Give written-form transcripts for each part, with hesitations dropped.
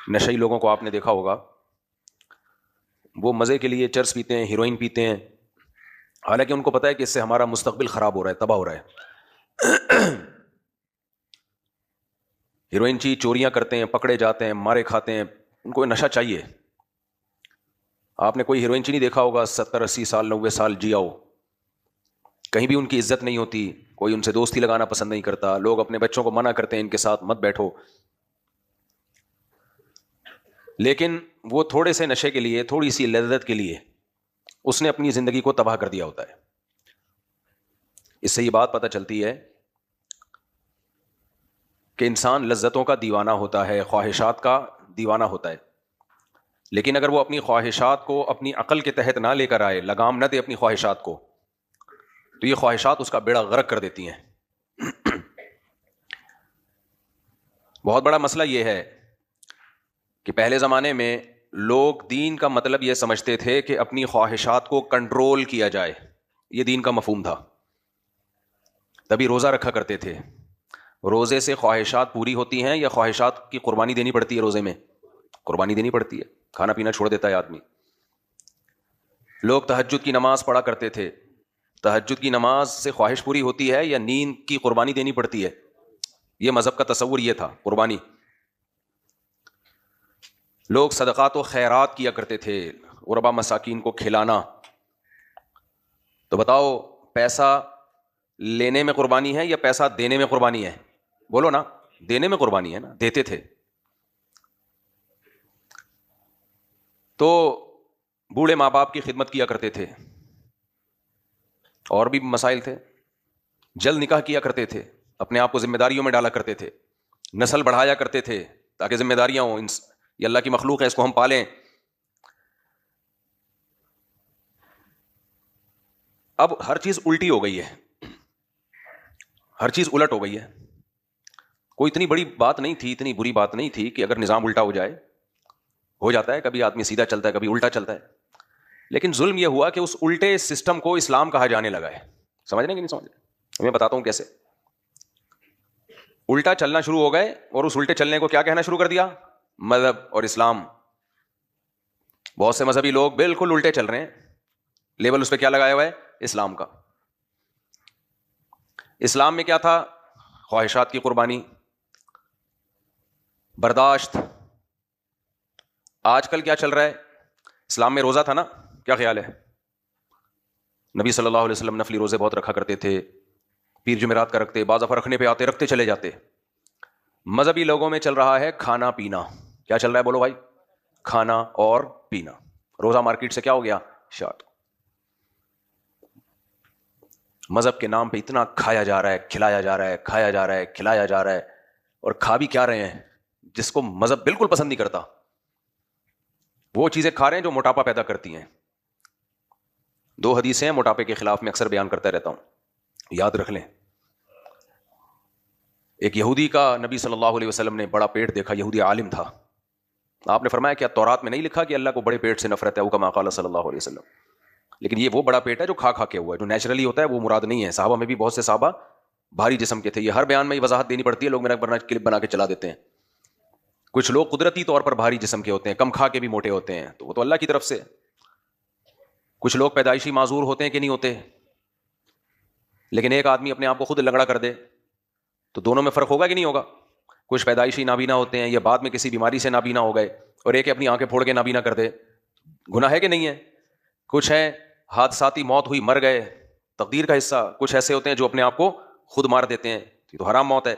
نشئی لوگوں کو آپ نے دیکھا ہوگا، وہ مزے کے لیے چرس پیتے ہیں، ہیروئن پیتے ہیں، حالانکہ ان کو پتہ ہے کہ اس سے ہمارا مستقبل خراب ہو رہا ہے، تباہ ہو رہا ہے۔ ہیروئن چی چوریاں کرتے ہیں، پکڑے جاتے ہیں، مارے کھاتے ہیں، ان کو نشہ چاہیے۔ آپ نے کوئی ہیروئن چی نہیں دیکھا ہوگا 70 80 سال 90 سال جیا ہو، کہیں بھی ان کی عزت نہیں ہوتی، کوئی ان سے دوستی لگانا پسند نہیں کرتا، لوگ اپنے بچوں کو منع کرتے ہیں ان کے ساتھ مت بیٹھو، لیکن وہ تھوڑے سے نشے کے لیے، تھوڑی سی لذت کے لیے اس نے اپنی زندگی کو تباہ کر دیا ہوتا ہے۔ اس سے یہ بات پتہ چلتی ہے کہ انسان لذتوں کا دیوانہ ہوتا ہے، خواہشات کا دیوانہ ہوتا ہے، لیکن اگر وہ اپنی خواہشات کو اپنی عقل کے تحت نہ لے کر آئے، لگام نہ دے اپنی خواہشات کو، تو یہ خواہشات اس کا بیڑا غرق کر دیتی ہیں۔ بہت بڑا مسئلہ یہ ہے کہ پہلے زمانے میں لوگ دین کا مطلب یہ سمجھتے تھے کہ اپنی خواہشات کو کنٹرول کیا جائے، یہ دین کا مفہوم تھا، تبھی روزہ رکھا کرتے تھے۔ روزے سے خواہشات پوری ہوتی ہیں یا خواہشات کی قربانی دینی پڑتی ہے؟ روزے میں قربانی دینی پڑتی ہے، کھانا پینا چھوڑ دیتا ہے آدمی۔ لوگ تہجد کی نماز پڑھا کرتے تھے، تہجد کی نماز سے خواہش پوری ہوتی ہے یا نیند کی قربانی دینی پڑتی ہے؟ یہ مذہب کا تصور یہ تھا، قربانی۔ لوگ صدقات و خیرات کیا کرتے تھے، غربا مساکین کو کھلانا۔ تو بتاؤ، پیسہ لینے میں قربانی ہے یا پیسہ دینے میں قربانی ہے؟ بولو نا، دینے میں قربانی ہے نا، دیتے تھے۔ تو بوڑھے ماں باپ کی خدمت کیا کرتے تھے، اور بھی مسائل تھے، جلد نکاح کیا کرتے تھے، اپنے آپ کو ذمہ داریوں میں ڈالا کرتے تھے، نسل بڑھایا کرتے تھے تاکہ ذمہ داریاں ہوں، یہ اللہ کی مخلوق ہے، اس کو ہم پالیں۔ اب ہر چیز الٹی ہو گئی ہے، ہر چیز الٹ ہو گئی ہے۔ کوئی اتنی بڑی بات نہیں تھی، اتنی بری بات نہیں تھی کہ اگر نظام الٹا ہو جائے، ہو جاتا ہے کبھی آدمی سیدھا چلتا ہے کبھی الٹا چلتا ہے، لیکن ظلم یہ ہوا کہ اس الٹے سسٹم کو اسلام کہا جانے لگا ہے۔ سمجھ رہے ہیں کہ نہیں سمجھ رہے؟ میں بتاتا ہوں کیسے۔ الٹا چلنا شروع ہو گئے، اور اس الٹے چلنے کو کیا کہنا شروع کر دیا؟ مذہب اور اسلام۔ بہت سے مذہبی لوگ بالکل الٹے چل رہے ہیں، لیبل اس پہ کیا لگایا ہوا ہے؟ اسلام کا۔ اسلام میں کیا تھا؟ خواہشات کی قربانی، برداشت۔ آج کل کیا چل رہا ہے؟ اسلام میں روزہ تھا نا، کیا خیال ہے؟ نبی صلی اللہ علیہ وسلم نفلی روزے بہت رکھا کرتے تھے، پیر جمعرات کا رکھتے، بعض دفعہ رکھنے پہ آتے، رکھتے چلے جاتے۔ مذہبی لوگوں میں چل رہا ہے کھانا پینا۔ کیا چل رہا ہے؟ بولو بھائی، کھانا اور پینا۔ روزہ مارکیٹ سے کیا ہو گیا؟ شارٹ۔ مذہب کے نام پہ اتنا کھایا جا رہا ہے، کھلایا جا رہا ہے، کھایا جا رہا ہے، کھلایا جا رہا ہے، اور کھا بھی کیا رہے ہیں جس کو مذہب بالکل پسند نہیں کرتا؟ وہ چیزیں کھا رہے ہیں جو موٹاپا پیدا کرتی ہیں۔ 2 حدیثیں ہیں موٹاپے کے خلاف، میں اکثر بیان کرتا رہتا ہوں، یاد رکھ لیں۔ ایک یہودی کا نبی صلی اللہ علیہ وسلم نے بڑا پیٹ دیکھا، یہودی عالم تھا۔ آپ نے فرمایا کیا تورات میں نہیں لکھا کہ اللہ کو بڑے پیٹ سے نفرت ہے؟ کما قال صلی اللہ علیہ وسلم۔ لیکن یہ وہ بڑا پیٹ ہے جو کھا کھا کے ہوا ہے، جو نیچرلی ہوتا ہے وہ مراد نہیں ہے۔ صحابہ میں بھی بہت سے صحابہ بھاری جسم کے تھے، یہ ہر بیان میں یہ وضاحت دینی پڑتی ہے، لوگ میرا ورنہ کلپ بنا کے چلا دیتے ہیں۔ کچھ لوگ قدرتی طور پر بھاری جسم کے ہوتے ہیں، کم کھا کے بھی موٹے ہوتے ہیں، تو وہ تو اللہ کی طرف سے۔ کچھ لوگ پیدائشی معذور ہوتے ہیں کہ نہیں ہوتے؟ لیکن ایک آدمی اپنے آپ کو خود لنگڑا کر دے تو دونوں میں فرق ہوگا کہ نہیں ہوگا؟ کچھ پیدائشی نابینا ہوتے ہیں یا بعد میں کسی بیماری سے نابینا ہو گئے، اور ایک اپنی آنکھیں پھوڑ کے نابینا کر دے، گناہ ہے کہ نہیں ہے؟ کچھ ہیں حادثاتی موت ہوئی، مر گئے، تقدیر کا حصہ۔ کچھ ایسے ہوتے ہیں جو اپنے آپ کو خود مار دیتے ہیں، یہ تو حرام موت ہے۔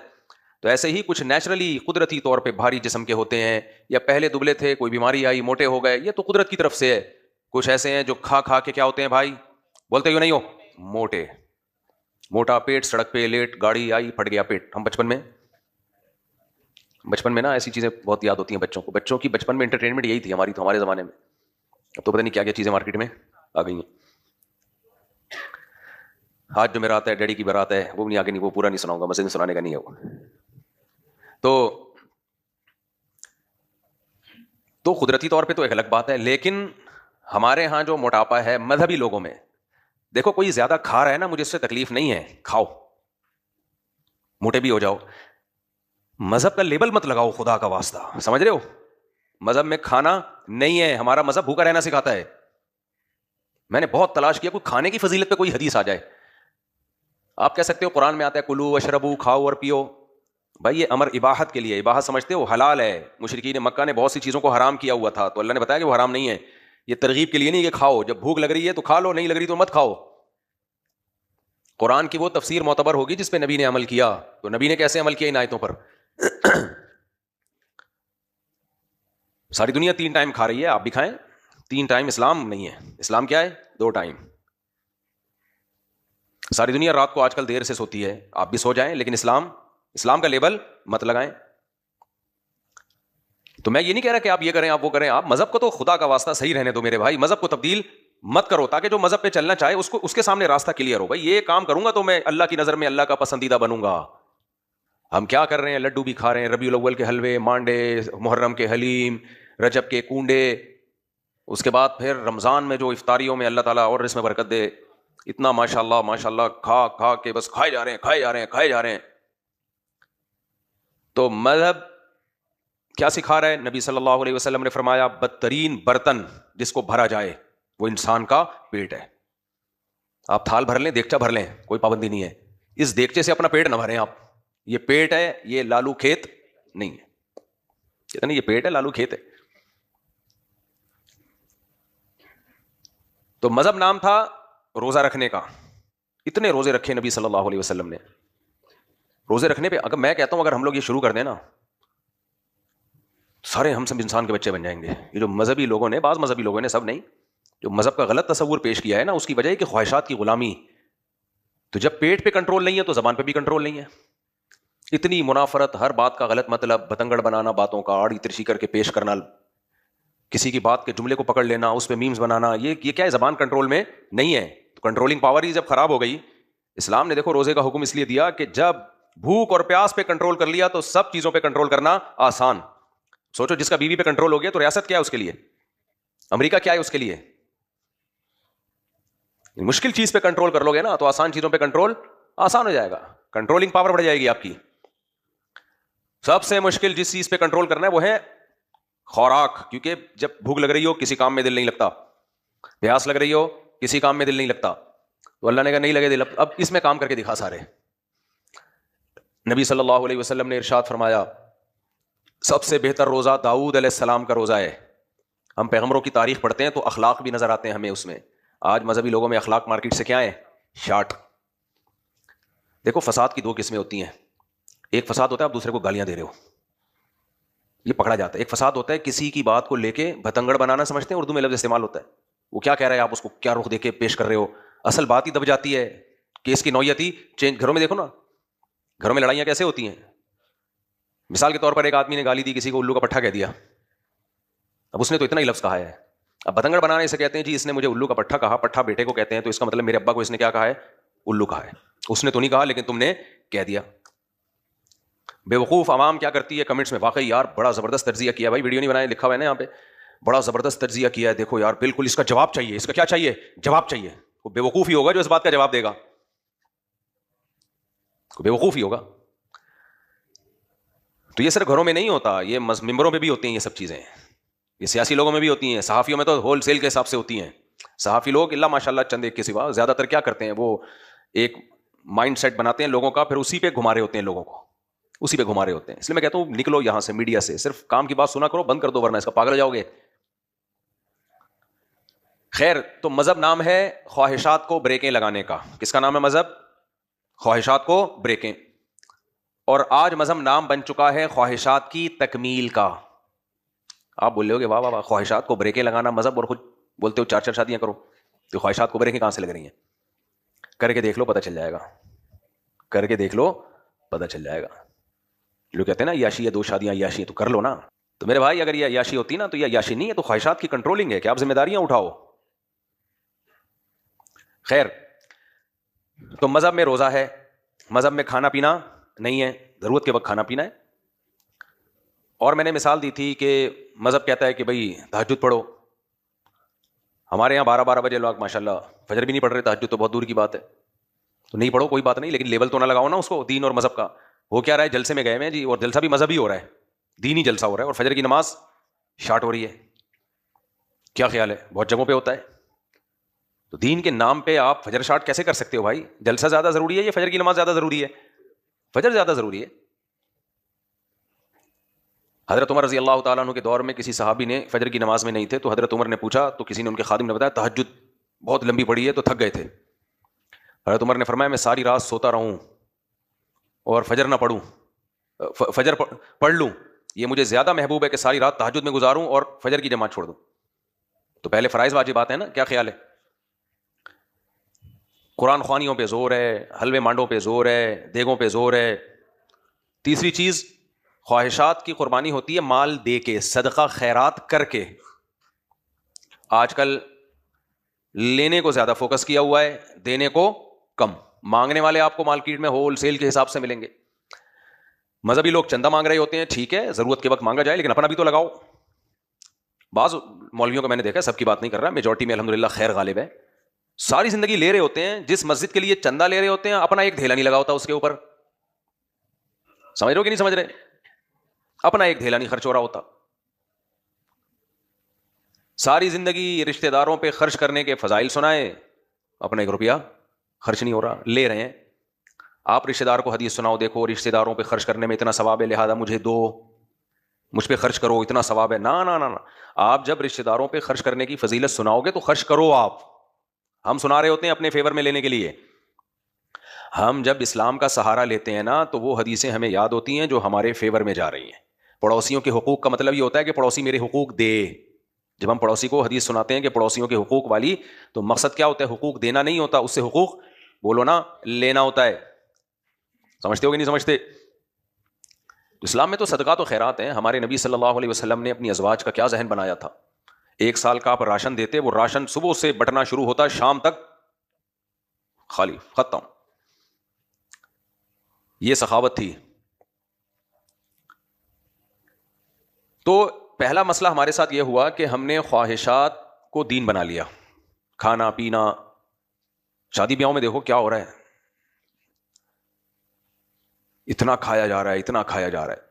تو ایسے ہی کچھ نیچرلی قدرتی طور پہ بھاری جسم کے ہوتے ہیں، یا پہلے دبلے تھے، کوئی بیماری آئی موٹے ہو گئے، یہ تو قدرت کی طرف سے ہے۔ کچھ ایسے ہیں جو کھا کھا کے کیا ہوتے ہیں بھائی؟ بولتے ہو نہیں ہو؟ موٹے۔ موٹا پیٹ، سڑک پہ لیٹ، گاڑی آئی پھٹ گیا پیٹ۔ ہم بچپن میں نا ایسی چیزیں بہت یاد ہوتی ہیں بچوں کو، بچوں کی بچپن میں انٹرٹینمنٹ یہی تھی ہماری، تو ہمارے زمانے میں۔ اب تو پتہ نہیں کیا کیا چیزیں مارکیٹ میں آ گئی ہیں۔ آج جو میرا آتا ہے ڈیڈی کی برات ہے، وہ نہیں آگے نہیں، وہ پورا نہیں سناؤں گا، مزے میں سنانے کا نہیں ہے وہ۔ تو قدرتی طور پہ تو ایک الگ بات ہے، لیکن ہمارے ہاں جو موٹاپا ہے مذہبی لوگوں میں، دیکھو کوئی زیادہ کھا رہا ہے نا، مجھے اس سے تکلیف نہیں ہے، کھاؤ، موٹے بھی ہو جاؤ، مذہب کا لیبل مت لگاؤ خدا کا واسطہ، سمجھ رہے ہو؟ مذہب میں کھانا نہیں ہے. ہمارا مذہب بھوکا رہنا سکھاتا ہے. میں نے بہت تلاش کیا کوئی کھانے کی فضیلت پہ کوئی حدیث آ جائے. آپ کہہ سکتے ہو قرآن میں آتا ہے کلو واشربو, کھاؤ اور پیو. بھائی یہ امر اباحت کے لیے, اباحت سمجھتے ہو حلال ہے. مشرکین مکہ نے بہت سی چیزوں کو حرام کیا ہوا تھا, تو اللہ نے بتایا کہ وہ حرام نہیں ہے. یہ ترغیب کے لیے نہیں کہ کھاؤ, جب بھوک لگ رہی ہے تو کھا لو, نہیں لگ رہی تو مت کھاؤ. قرآن کی وہ تفسیر معتبر ہوگی جس پہ نبی نے عمل کیا. تو نبی نے کیسے عمل کیا ان آیتوں پر؟ ساری دنیا 3 ٹائم کھا رہی ہے, آپ بھی کھائیں 3 ٹائم. اسلام نہیں ہے. اسلام کیا ہے؟ 2 ٹائم. ساری دنیا رات کو آج کل دیر سے سوتی ہے, آپ بھی سو جائیں, لیکن اسلام کا لیبل مت لگائیں. تو میں یہ نہیں کہہ رہا کہ آپ یہ کریں آپ وہ کریں, آپ مذہب کو تو خدا کا واسطہ صحیح رہنے دو میرے بھائی. مذہب کو تبدیل مت کرو, تاکہ جو مذہب پہ چلنا چاہے اس کے سامنے راستہ کلیئر ہو. بھائی یہ کام کروں گا تو میں اللہ کی نظر میں اللہ کا پسندیدہ بنوں گا. ہم کیا کر رہے ہیں؟ لڈو بھی کھا رہے ہیں, ربیع الاول کے حلوے, مانڈے, محرم کے حلیم, رجب کے کنڈے, اس کے بعد پھر رمضان میں جو افطاریوں میں اللہ تعالیٰ اور اس میں برکت دے, اتنا ماشاء اللہ کھا کے بس کھائے جا رہے ہیں. تو مذہب کیا سکھا رہا ہے؟ نبی صلی اللہ علیہ وسلم نے فرمایا بدترین برتن جس کو بھرا جائے وہ انسان کا پیٹ ہے. آپ تھال بھر لیں, دیگچہ بھر لیں, کوئی پابندی نہیں ہے. اس دیگچے سے اپنا پیٹ نہ بھریں آپ. یہ پیٹ ہے, یہ لالو کھیت نہیں ہے. کہتے نہیں یہ پیٹ ہے, لالو کھیت ہے. تو مذہب نام تھا روزہ رکھنے کا. اتنے روزے رکھے نبی صلی اللہ علیہ وسلم نے. روزے رکھنے پہ اگر میں کہتا ہوں اگر ہم لوگ یہ شروع کر دیں نا, سارے ہم سب انسان کے بچے بن جائیں گے. یہ جو مذہبی لوگوں نے, بعض مذہبی لوگوں نے, سب نہیں, جو مذہب کا غلط تصور پیش کیا ہے نا, اس کی وجہ ہے کہ خواہشات کی غلامی. تو جب پیٹ پہ کنٹرول نہیں ہے تو زبان پہ بھی کنٹرول نہیں ہے. اتنی منافرت, ہر بات کا غلط مطلب, بتنگڑ بنانا, باتوں کا آڑی ترچی کر کے پیش کرنا, کسی کی بات کے جملے کو پکڑ لینا, اس پہ میمز بنانا, یہ کیا ہے؟ زبان کنٹرول میں نہیں ہے. تو کنٹرولنگ پاور ہی جب خراب ہو گئی, اسلام نے دیکھو روزے کا حکم اس لیے دیا کہ جب بھوک اور پیاس پہ کنٹرول کر لیا تو سب چیزوں پہ کنٹرول کرنا آسان. سوچو جس کا بیوی پہ کنٹرول ہو گیا تو ریاست کیا ہے اس کے لیے؟ امریکہ کیا ہے اس کے لیے؟ مشکل چیز پہ کنٹرول کر لو گے نا تو آسان چیزوں پہ کنٹرول آسان ہو جائے گا. کنٹرولنگ پاور بڑھ جائے گی آپ کی. سب سے مشکل جس چیز پہ کنٹرول کرنا ہے وہ ہے خوراک, کیونکہ جب بھوک لگ رہی ہو کسی کام میں دل نہیں لگتا, پیاس لگ رہی ہو کسی کام میں دل نہیں لگتا, تو اللہ نے کہا نہیں لگے دل, اب اس میں کام کر کے دکھا سارے. نبی صلی اللہ علیہ وسلم نے ارشاد فرمایا سب سے بہتر روزہ داؤد علیہ السلام کا روزہ ہے. ہم پیغمبروں کی تاریخ پڑھتے ہیں تو اخلاق بھی نظر آتے ہیں ہمیں اس میں. آج مذہبی لوگوں میں اخلاق مارکیٹ سے کیا ہے؟ شارٹ. دیکھو فساد کی 2 قسمیں ہوتی ہیں. ایک فساد ہوتا ہے آپ دوسرے کو گالیاں دے رہے ہو, یہ پکڑا جاتا ہے. ایک فساد ہوتا ہے کسی کی بات کو لے کے بھتنگڑ بنانا, سمجھتے ہیں اردو میں لفظ استعمال ہوتا ہے. وہ کیا کہہ رہا ہے آپ اس کو کیا رخ دے کے پیش کر رہے ہو, اصل بات ہی دب جاتی ہے, کیس کی نوعیت ہی چینج. گھروں میں دیکھو نا, گھروں میں لڑائیاں کیسے ہوتی ہیں. مثال کے طور پر ایک آدمی نے گالی دی کسی کو, الو کا پٹھا کہہ دیا. اب اس نے تو اتنا ہی لفظ کہا ہے. اب بتنگڑ بنانے سے کہتے ہیں جی اس نے مجھے الو کا پٹھا کہا, پٹھا بیٹے کو کہتے ہیں, تو اس کا مطلب میرے ابا کو اس نے کیا کہا ہے؟ الو کہا ہے. اس نے تو نہیں کہا لیکن تم نے کہہ دیا. بے وقوف عوام کیا کرتی ہے کمنٹس میں, واقعی یار بڑا زبردست تجزیہ کیا بھائی, ویڈیو نہیں بنائے, لکھا ہوا ہے نا یہاں پہ, بڑا زبردست تجزیہ کیا ہے, دیکھو یار بالکل اس کا جواب چاہیے. اس کا کیا چاہیے؟ جواب چاہیے. وہ بے وقوف ہی ہوگا جو اس بات کا جواب دے گا, بے وقوف ہی ہوگا. تو یہ صرف گھروں میں نہیں ہوتا, یہ ممبروں پہ بھی ہوتی ہیں یہ سب چیزیں. یہ سیاسی لوگوں میں بھی ہوتی ہیں, صحافیوں میں تو ہول سیل کے حساب سے ہوتی ہیں. صحافی لوگ اللہ ماشاء اللہ چند ایک کے سوا زیادہ تر کیا کرتے ہیں, وہ ایک مائنڈ سیٹ بناتے ہیں لوگوں کا, پھر اسی پہ گھما رہے ہوتے ہیں لوگوں کو, اسی پہ گھما رہے ہوتے ہیں. اس لیے میں کہتا ہوں نکلو یہاں سے, میڈیا سے, صرف کام کی بات سنا کرو, بند کر دو ورنہ اس کا پاگل ہو جاؤ گے. خیر, تو مذہب نام ہے خواہشات کو بریکیں لگانے کا. کس کا نام ہے مذہب؟ خواہشات کو بریکیں. اور آج مذہب نام بن چکا ہے خواہشات کی تکمیل کا. آپ بول رہے ہو کہ واہ واہ واہ, خواہشات کو بریکیں لگانا مذہب, اور خود بولتے ہو 4 شادیاں کرو. تو خواہشات کو بریکیں کہاں سے لگ رہی ہیں؟ کر کے دیکھ لو پتہ چل جائے گا, کر کے دیکھ لو پتہ چل جائے گا. لوگ کہتے ہیں نا عیاشی ہے, 2 شادیاں عیاشی ہے, تو کر لو نا. تو میرے بھائی اگر یہ عیاشی ہوتی نا تو یہ عیاشی نہیں ہے, تو خواہشات کی کنٹرولنگ ہے کہ آپ ذمہ داریاں اٹھاؤ. خیر, تو مذہب میں روزہ ہے, مذہب میں کھانا پینا نہیں ہے, ضرورت کے وقت کھانا پینا ہے. اور میں نے مثال دی تھی کہ مذہب کہتا ہے کہ بھائی تہجد پڑھو. ہمارے یہاں 12 بجے لوگ ماشاءاللہ فجر بھی نہیں پڑھ رہے, تہجد تو بہت دور کی بات ہے. تو نہیں پڑھو کوئی بات نہیں, لیکن لیبل تو نہ لگاؤ نا اس کو دین اور مذہب کا. وہ کیا رہا ہے, جلسے میں گئے ہیں جی, اور جلسہ بھی مذہب ہی ہو رہا ہے, دینی جلسہ ہو رہا ہے, اور فجر کی نماز شارٹ ہو رہی ہے. کیا خیال ہے؟ بہت جگہوں پہ ہوتا ہے. تو دین کے نام پہ آپ فجر شارٹ کیسے کر سکتے ہو بھائی؟ جلسہ زیادہ ضروری ہے یا فجر کی نماز زیادہ ضروری ہے؟ فجر زیادہ ضروری ہے. حضرت عمر رضی اللہ تعالیٰ عنہ کے دور میں کسی صحابی نے فجر کی نماز میں نہیں تھے، تو حضرت عمر نے پوچھا، تو کسی نے ان کے خادم نے بتایا تہجد بہت لمبی پڑی ہے تو تھک گئے تھے. حضرت عمر نے فرمایا میں ساری رات سوتا رہوں اور فجر نہ پڑھوں، فجر پڑھ لوں، یہ مجھے زیادہ محبوب ہے کہ ساری رات تہجد میں گزاروں اور فجر کی جماعت چھوڑ دوں. تو پہلے فرائض واجبات ہیں نا. کیا خیال ہے؟ قرآن خوانیوں پہ زور ہے، حلوے مانڈوں پہ زور ہے، دیگوں پہ زور ہے. تیسری چیز خواہشات کی قربانی ہوتی ہے مال دے کے، صدقہ خیرات کر کے. آج کل لینے کو زیادہ فوکس کیا ہوا ہے، دینے کو کم. مانگنے والے آپ کو مارکیٹ میں ہول سیل کے حساب سے ملیں گے. مذہبی لوگ چندہ مانگ رہے ہوتے ہیں، ٹھیک ہے ضرورت کے وقت مانگا جائے، لیکن اپنا بھی تو لگاؤ. بعض مولویوں کو میں نے دیکھا، سب کی بات نہیں کر رہا، میجورٹی میں الحمدللہ خیر غالب ہے، ساری زندگی لے رہے ہوتے ہیں، جس مسجد کے لیے چندہ لے رہے ہوتے ہیں اپنا ایک دھیلا نہیں لگا ہوتا اس کے اوپر. سمجھ رہے ہو کہ نہیں سمجھ رہے؟ اپنا ایک دھیلا نہیں خرچ ہو رہا ہوتا. ساری زندگی رشتہ داروں پہ خرچ کرنے کے فضائل سنائے، اپنا ایک روپیہ خرچ نہیں ہو رہا. لے رہے ہیں. آپ رشتہ دار کو حدیث سناؤ، دیکھو رشتہ داروں پہ خرچ کرنے میں اتنا ثواب ہے لہذا مجھے دو، مجھ پہ خرچ کرو اتنا ثواب ہے. نا نا نا نا. آپ جب رشتہ داروں پہ خرچ کرنے کی فضیلت سناؤ گے تو خرچ کرو. آپ ہم سنا رہے ہوتے ہیں اپنے فیور میں لینے کے لیے. ہم جب اسلام کا سہارا لیتے ہیں نا تو وہ حدیثیں ہمیں یاد ہوتی ہیں جو ہمارے فیور میں جا رہی ہیں. پڑوسیوں کے حقوق کا مطلب یہ ہوتا ہے کہ پڑوسی میرے حقوق دے. جب ہم پڑوسی کو حدیث سناتے ہیں کہ پڑوسیوں کے حقوق والی، تو مقصد کیا ہوتا ہے؟ حقوق دینا نہیں ہوتا، اس سے حقوق بولو نا لینا ہوتا ہے. سمجھتے ہو کہ نہیں سمجھتے؟ اسلام میں تو صدقات و خیرات ہیں. ہمارے نبی صلی اللہ علیہ وسلم نے اپنی ازواج کا کیا ذہن بنایا تھا؟ 1 سال کا آپ راشن دیتے، وہ راشن صبح سے بٹنا شروع ہوتا شام تک خالی ختم. یہ سخاوت تھی. تو پہلا مسئلہ ہمارے ساتھ یہ ہوا کہ ہم نے خواہشات کو دین بنا لیا. کھانا پینا، شادی بیاہوں میں دیکھو کیا ہو رہا ہے، اتنا کھایا جا رہا ہے، اتنا کھایا جا رہا ہے.